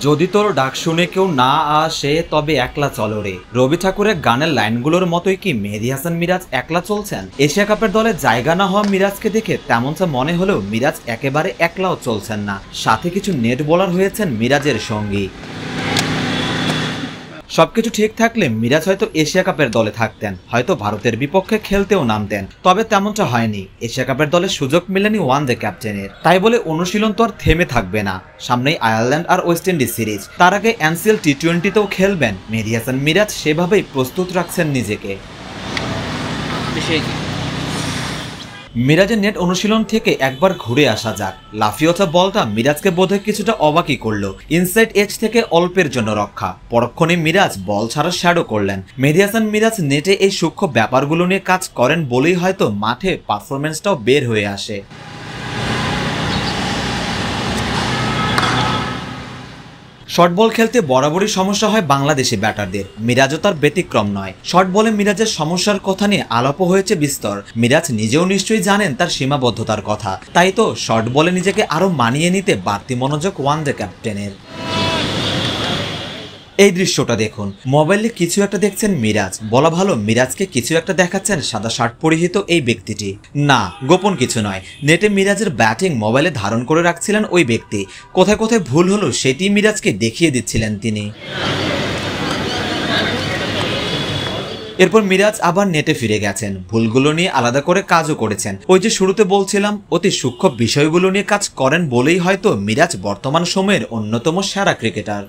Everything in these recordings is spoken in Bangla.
যদি তোর ডাক শুনে কেউ না আসে তবে একলা চলো রে। রবি ঠাকুরের গানের লাইনগুলোর মতোই কি মেহেদী হাসান মিরাজ একলা চলছেন? এশিয়া কাপের দলে জায়গা না হওয়া মিরাজকে দেখে তেমনটা মনে হলেও মিরাজ একেবারে একলাও চলছেন না, সাথে কিছু নেট বোলার হয়েছেন মিরাজের সঙ্গী। সবকিছু ঠিক থাকলে মিরাজ হয়তো এশিয়া কাপের দলে থাকতেন, হয়তো ভারতের বিপক্ষে খেলতেও নামতেন, তবে তেমনটা হয়নি। এশিয়া কাপের দলে সুযোগ মেলেনি ওয়ানডে ক্যাপ্টেনের, তাই বলে অনুশীলন তো আর থেমে থাকবে না। সামনেই আয়ারল্যান্ড আর ওয়েস্ট ইন্ডিজ সিরিজ, তার আগে এনসিএল টি-20তেও খেলবেন মেহেদী হাসান মিরাজ, সেভাবেই প্রস্তুত রাখছেন নিজেকে। মিরাজের নেট অনুশীলন থেকে একবার ঘুরে আসা যাক। লাফিয়ে ওঠা বলটা মিরাজকে বোধহয় কিছুটা অবাকই করলো। ইনসাইড এজ থেকে অল্পের জন্য রক্ষা, পরক্ষণে মিরাজ বল ছাড়া শ্যাডো করলেন। মেহেদী হাসান মিরাজ নেটে এই সূক্ষ্ম ব্যাপারগুলো নিয়ে কাজ করেন বলেই হয়তো মাঠে পারফরমেন্সটাও বের হয়ে আসে। শর্ট বল খেলতে বরাবরই সমস্যা হয় বাংলাদেশি ব্যাটারদের, মিরাজও তার ব্যতিক্রম নয়। শর্ট বলে মিরাজের সমস্যার কথা নিয়ে আলাপও হয়েছে বিস্তর। মিরাজ নিজেও নিশ্চয়ই জানেন তার সীমাবদ্ধতার কথা, তাই তো শর্ট বলে নিজেকে আরো মানিয়ে নিতে বাড়তি মনোযোগ ওয়ানডে ক্যাপ্টেনের। এই দৃশ্যটা দেখুন, মোবাইলে কিছু একটা দেখছেন মিরাজ, বলা ভালো মিরাজকে কিছু একটা দেখাচ্ছেন সাদা শার্ট পরিহিত এই ব্যক্তিটি। না, গোপন কিছু নয়, নেটে মিরাজের ব্যাটিং মোবাইলে ধারণ করে রাখছিলেন ওই ব্যক্তি। কোথায় কোথায় ভুল হলো সেটি মিরাজকে দেখিয়ে দিচ্ছিলেন তিনি। এরপর মিরাজ আবার নেটে ফিরে গেছেন, ভুলগুলো নিয়ে আলাদা করে কাজও করেছেন। ওই যে শুরুতে বলছিলাম, অতি সূক্ষ্ম বিষয়গুলো নিয়ে কাজ করেন বলেই হয়তো মিরাজ বর্তমান সময়ের অন্যতম সেরা ক্রিকেটার।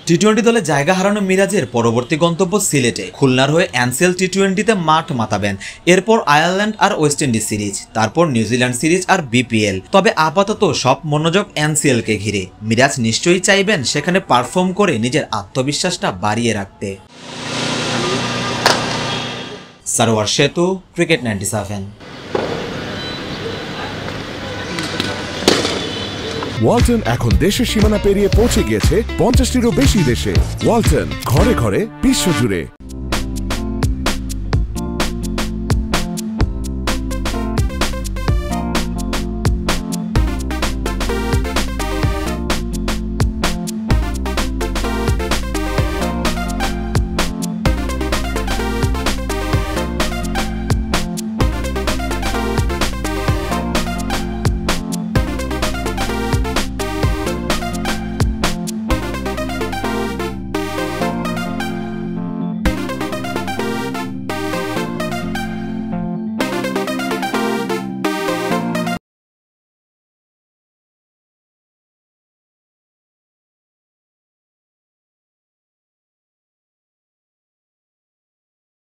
টি-20 দলে জায়গা হারানো মিরাজের পরবর্তী গন্তব্য সিলেটে, খুলনার হয়ে এনসিএল টি-20তে মাঠ মাতাবেন। এরপর আয়ারল্যান্ড আর ওয়েস্ট ইন্ডিজ সিরিজ, তারপর নিউজিল্যান্ড সিরিজ আর বিপিএল। তবে আপাতত সব মনোযোগ এনসিএলকে ঘিরে। মিরাজ নিশ্চয়ই চাইবেন সেখানে পারফর্ম করে নিজের আত্মবিশ্বাসটা বাড়িয়ে রাখতে। সরোয়ার সেতু, ক্রিকেট 97। ওয়ালটন এখন দেশের সীমানা পেরিয়ে পৌঁছে গিয়েছে 50টিরও বেশি দেশে। ওয়ালটন, ঘরে ঘরে বিশ্বজুড়ে।